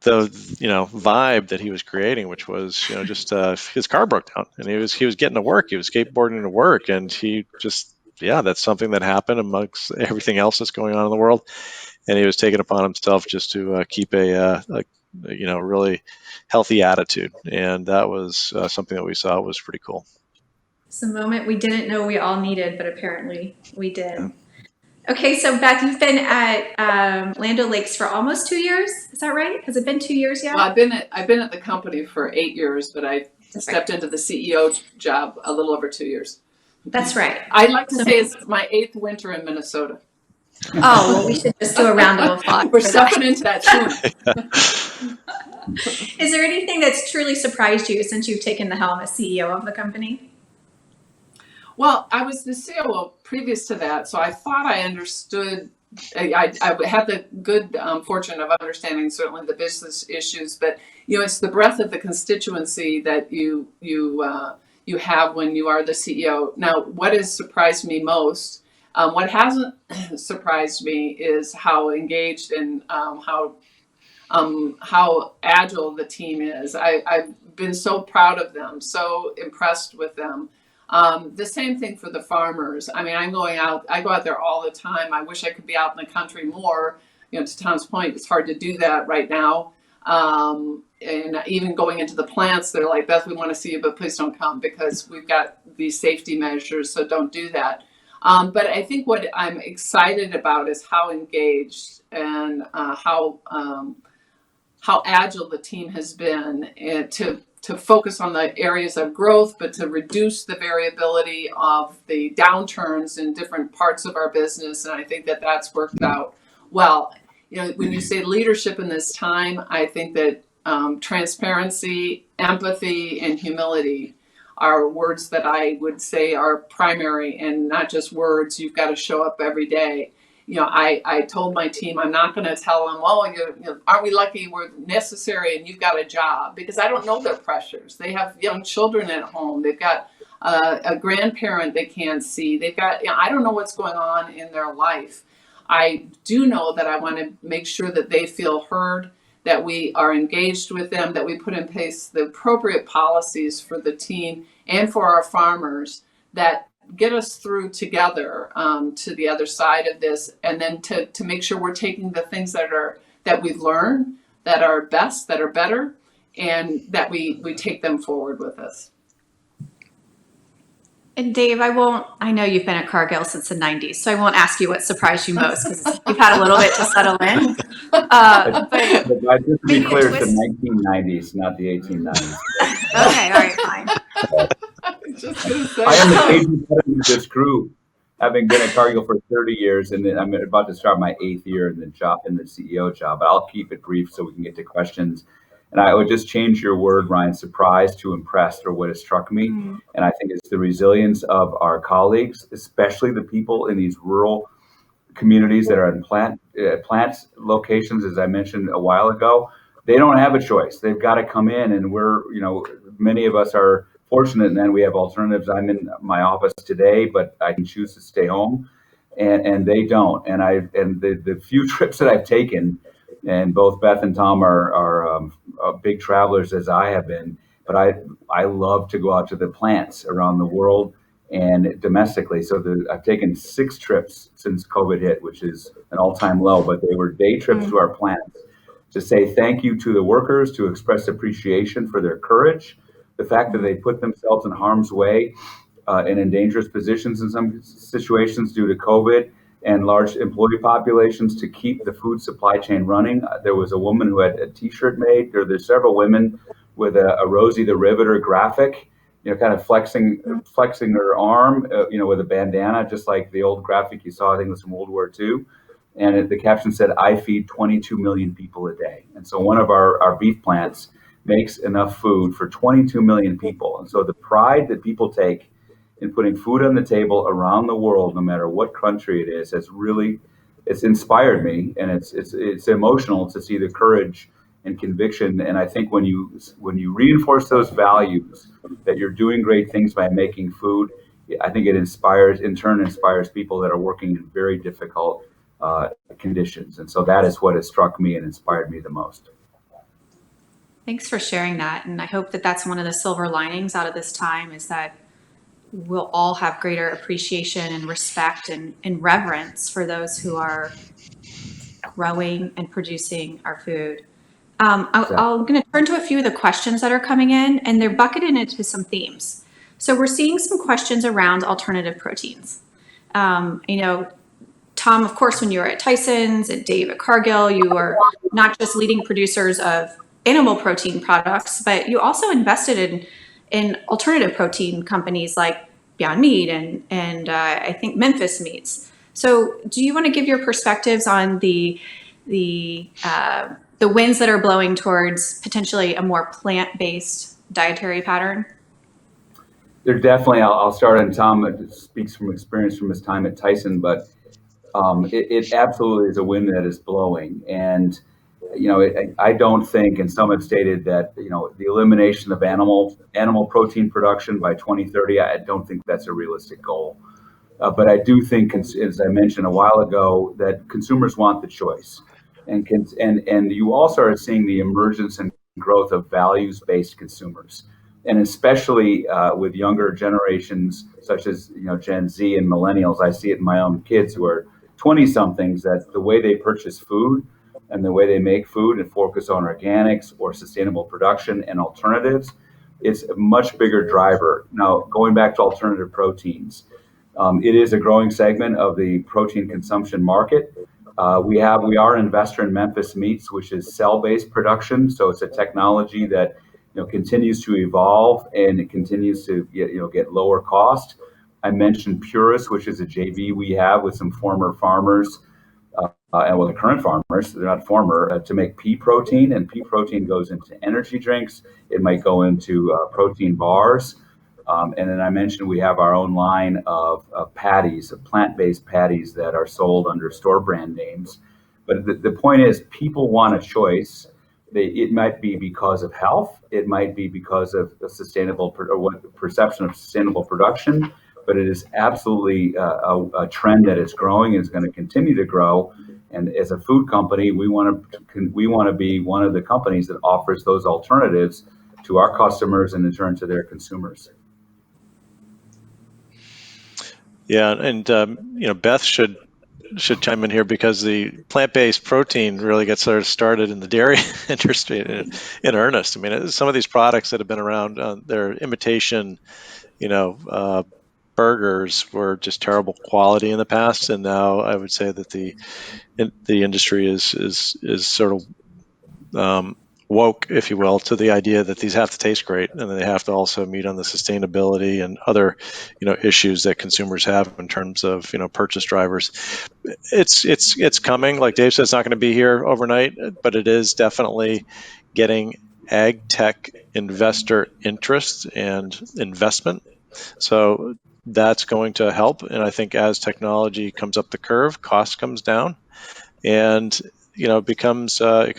the vibe that he was creating, which was just his car broke down and he was getting to work, he was skateboarding to work, and he just that's something that happened amongst everything else that's going on in the world, and he was taking upon himself just to keep a really healthy attitude, and that was something that we saw was pretty cool. It's a moment we didn't know we all needed, but apparently we did. Yeah. Okay, so Beth, you've been at Land O'Lakes for almost 2 years. Is that right? Has it been 2 years yet? Well, I've been at the company for 8 years, but I stepped into the CEO job a little over 2 years. That's right. I'd like to say it's my 8th winter in Minnesota. Oh, well, we should just do a round of applause. We're stepping into that soon. Is there anything that's truly surprised you since you've taken the helm as CEO of the company? Well, I was the COO previous to that, so I thought I understood. I had the good fortune of understanding certainly the business issues, but it's the breadth of the constituency that you have when you are the CEO. Now, what has surprised me most, what hasn't surprised me, is how engaged and how agile the team is. I've been so proud of them, so impressed with them. The same thing for the farmers. I mean, I go out there all the time. I wish I could be out in the country more. To Tom's point, it's hard to do that right now. And even going into the plants, they're like, Beth, we want to see you, but please don't come because we've got these safety measures, so don't do that. But I think what I'm excited about is how engaged and how agile the team has been to focus on the areas of growth, but to reduce the variability of the downturns in different parts of our business. And I think that that's worked out well. When you say leadership in this time, I think that transparency, empathy, and humility are words that I would say are primary and not just words. You've got to show up every day. I told my team, I'm not going to tell them, aren't we lucky we're necessary and you've got a job, because I don't know their pressures. They have young children at home. They've got a grandparent they can't see. They've got, I don't know what's going on in their life. I do know that I want to make sure that they feel heard, that we are engaged with them, that we put in place the appropriate policies for the team and for our farmers that get us through together to the other side of this, and then to make sure we're taking the things that we've learned that are best, that are better, and that we take them forward with us. And Dave, I know you've been at Cargill since the 90s, so I won't ask you what surprised you most because you've had a little bit to settle in. But just to be clear, it's the 1990s, not the 1890s. Okay, all right, fine. Just gonna say. I am the agent of this group, having been at Cargill for 30 years, and then I'm about to start my 8th year in the CEO job. But I'll keep it brief so we can get to questions. And I would just change your word, Ryan, surprised to impressed, or what has struck me. Mm-hmm. And I think it's the resilience of our colleagues, especially the people in these rural communities that are in plant locations, as I mentioned a while ago. They don't have a choice. They've got to come in, and many of us are fortunate in that we have alternatives. I'm in my office today, but I can choose to stay home, and they don't. And the few trips that I've taken, and both Beth and Tom are big travelers as I have been, but I love to go out to the plants around the world and domestically. So I've taken 6 trips since COVID hit, which is an all-time low, but they were day trips to our plants to say thank you to the workers, to express appreciation for their courage, the fact that they put themselves in harm's way and in dangerous positions in some situations due to COVID, and large employee populations to keep the food supply chain running. There was a woman who had a T-shirt made. There's several women with a Rosie the Riveter graphic, kind of flexing her arm, with a bandana, just like the old graphic you saw. I think it was from World War II. And the caption said, "I feed 22 million people a day." And so one of our beef plants makes enough food for 22 million people. And so the pride that people take in putting food on the table around the world, no matter what country it is, it's inspired me, and it's emotional to see the courage and conviction. And I think when you reinforce those values, that you're doing great things by making food, I think it in turn inspires people that are working in very difficult conditions. And so that is what has struck me and inspired me the most. Thanks for sharing that. And I hope that that's one of the silver linings out of this time, is that we'll all have greater appreciation and respect and reverence for those who are growing and producing our food. I'm going to turn to a few of the questions that are coming in, and they're bucketed into some themes. So we're seeing some questions around alternative proteins. Tom, of course, when you were at Tyson's and Dave at Cargill, you were not just leading producers of animal protein products, but you also invested in alternative protein companies like Beyond Meat and I think Memphis Meats. So do you want to give your perspectives on the winds that are blowing towards potentially a more plant-based dietary pattern? There definitely, I'll start, and Tom speaks from experience from his time at Tyson, but it absolutely is a wind that is blowing. And I don't think, and some have stated that, the elimination of animal protein production by 2030, I don't think that's a realistic goal. But I do think, as I mentioned a while ago, that consumers want the choice. And you also are seeing the emergence and growth of values-based consumers. And especially with younger generations, such as Gen Z and millennials, I see it in my own kids who are 20-somethings, that the way they purchase food and the way they make food and focus on organics or sustainable production and alternatives, it's a much bigger driver. Now, going back to alternative proteins, it is a growing segment of the protein consumption market. We are an investor in Memphis Meats, which is cell-based production. So it's a technology that continues to evolve, and it continues to get lower cost. I mentioned Purus, which is a JV we have with some former farmers, and the current farmers, they're not former, to make pea protein. And pea protein goes into energy drinks. It might go into protein bars. And then I mentioned we have our own line of patties, of plant-based patties that are sold under store brand names. But the point is, people want a choice. It might be because of health. It might be because of sustainable perception of sustainable production. But it is absolutely a trend that is growing and is going to continue to grow. And as a food company, we want to be one of the companies that offers those alternatives to our customers and in turn to their consumers. Yeah, and Beth should chime in here because the plant-based protein really gets sort of started in the dairy industry in earnest. I mean, some of these products that have been around, they're imitation, burgers were just terrible quality in the past, and now I would say that the industry is sort of woke, if you will, to the idea that these have to taste great and they have to also meet on the sustainability and other, issues that consumers have in terms of, purchase drivers. It's coming. Like Dave said, it's not going to be here overnight, but it is definitely getting ag tech investor interest and investment. So that's going to help. And I think as technology comes up the curve, cost comes down, and it becomes a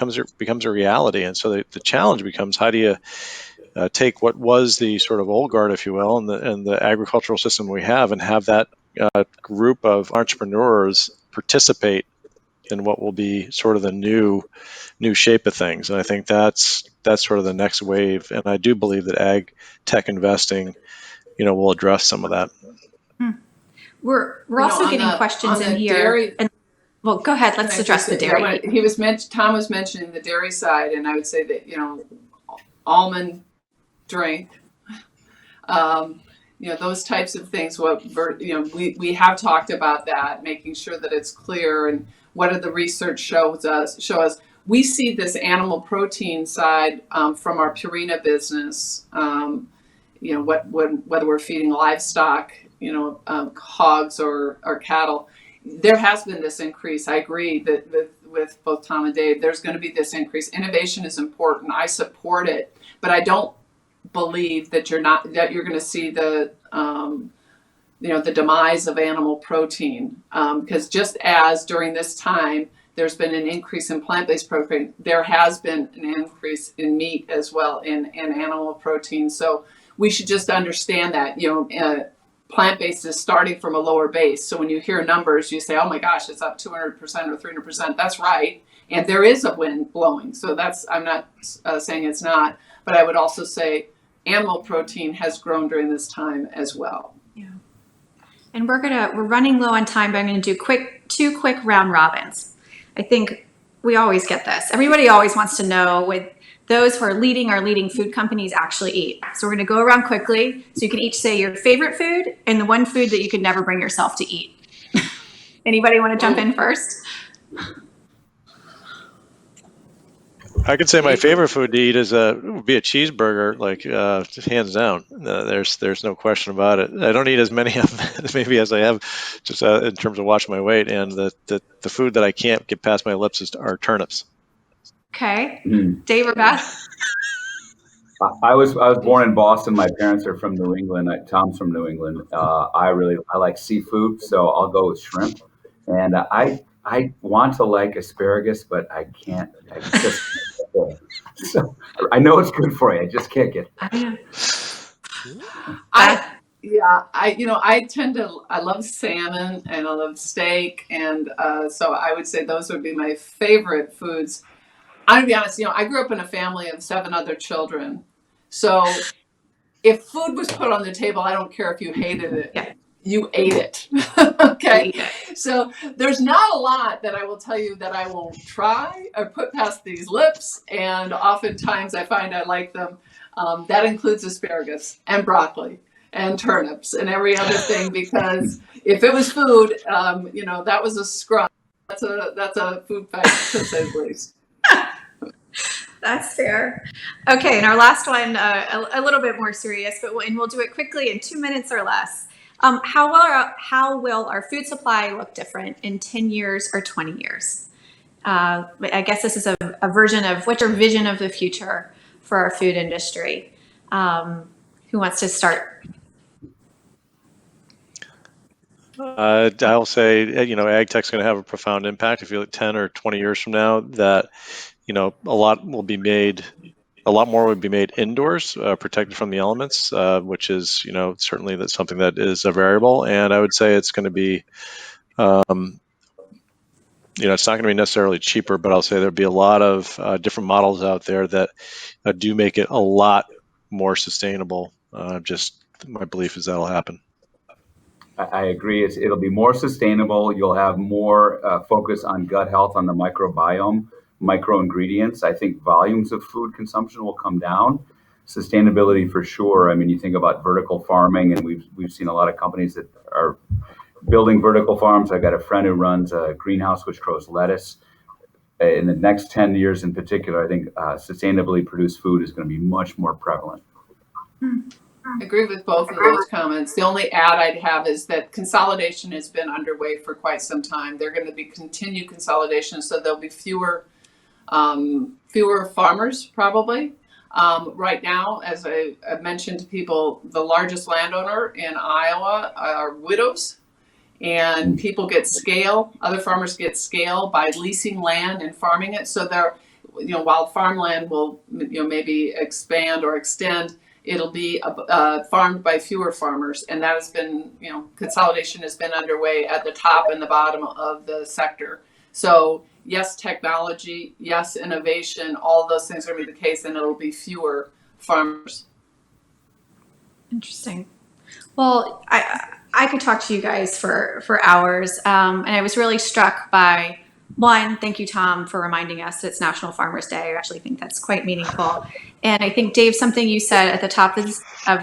reality. And so the challenge becomes, how do you take what was the sort of old guard, if you will, and the agricultural system we have, and have that group of entrepreneurs participate in what will be sort of the new shape of things. And I think that's sort of the next wave. And I do believe that ag tech investing, will address some of that. We're also getting questions in here. Well, go ahead. Let's address the dairy. Tom was mentioning the dairy side, and I would say that almond drink, those types of things. We have talked about that, making sure that it's clear and what do the research show us. We see this animal protein side from our Purina business. Whether we're feeding livestock, hogs or cattle. There has been this increase. I agree that with both Tom and Dave, there's going to be this increase. Innovation is important. I support it, but I don't believe that you're going to see the demise of animal protein, because just as during this time there's been an increase in plant-based protein, there has been an increase in meat as well, in animal protein. So we should just understand that plant-based is starting from a lower base. So when you hear numbers, you say, oh my gosh, it's up 200% or 300%. That's right. And there is a wind blowing. So I'm not saying it's not, but I would also say animal protein has grown during this time as well. Yeah. And we're running low on time, but I'm going to do two quick round robins. I think we always get this. Everybody always wants to know what those who are leading food companies actually eat. So we're going to go around quickly, so you can each say your favorite food and the one food that you could never bring yourself to eat. Anybody want to jump in first? I could say my favorite food to eat would be a cheeseburger, just hands down. There's no question about it. I don't eat as many of them maybe as I have, just in terms of watching my weight. And the food that I can't get past my lips are turnips. Okay, Dave or Beth? I was born in Boston. My parents are from New England. Tom's from New England. I like seafood, so I'll go with shrimp. And I want to like asparagus, but I can't. So I know it's good for you. I just can't get it. I love salmon and I love steak, and so I would say those would be my favorite foods. I'm gonna be honest, I grew up in a family of 7 other children. So if food was put on the table, I don't care if you hated it, you ate it. Okay. So there's not a lot that I will tell you that I won't try or put past these lips. And oftentimes I find I like them. That includes asparagus and broccoli and turnips and every other thing, because if it was food, that was a scrum. That's a food fight, to say the least. That's fair. Okay, and our last one, a little bit more serious, and we'll do it quickly in 2 minutes or less. How will our food supply look different in 10 years or 20 years? I guess this is a version of what's your vision of the future for our food industry. Who wants to start? I'll say, ag tech's going to have a profound impact. If you look 10 or 20 years from now, that a lot more will be made indoors, protected from the elements, which is, certainly that's something that is a variable. And I would say it's going to be, it's not going to be necessarily cheaper, but I'll say there'll be a lot of different models out there that do make it a lot more sustainable. Just my belief is that'll happen. I agree. It'll be more sustainable. You'll have more focus on gut health, on the microbiome, micro ingredients. I think volumes of food consumption will come down. Sustainability for sure. I mean, you think about vertical farming, and we've seen a lot of companies that are building vertical farms. I got a friend who runs a greenhouse which grows lettuce. In the next 10 years in particular, I think sustainably produced food is going to be much more prevalent. I agree with both of those comments. The only add I'd have is that consolidation has been underway for quite some time. There are going to be continued consolidation, so there'll be fewer farmers probably. Right now, as I mentioned to people, the largest landowner in Iowa are widows, and people get scale. Other farmers get scale by leasing land and farming it. So they're, while farmland will, maybe expand or extend, it'll be farmed by fewer farmers, and that has been, consolidation has been underway at the top and the bottom of the sector. So yes, technology, yes, innovation, all those things are going to be the case, and it'll be fewer farmers. Interesting. Well, I could talk to you guys for hours, and I was really struck by, one, thank you, Tom, for reminding us it's National Farmers Day. I actually think that's quite meaningful. And I think, Dave, something you said at the top of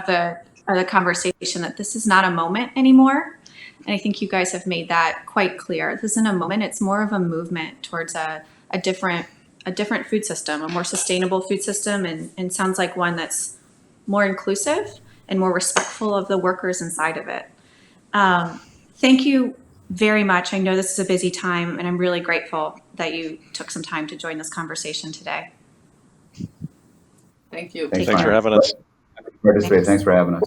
the conversation, that this is not a moment anymore. And I think you guys have made that quite clear. This isn't a moment. It's more of a movement towards a different food system, a more sustainable food system, and sounds like one that's more inclusive and more respectful of the workers inside of it. Thank you very much. I know this is a busy time, and I'm really grateful that you took some time to join this conversation today. Thank you. Thanks for having us. Thanks for having us.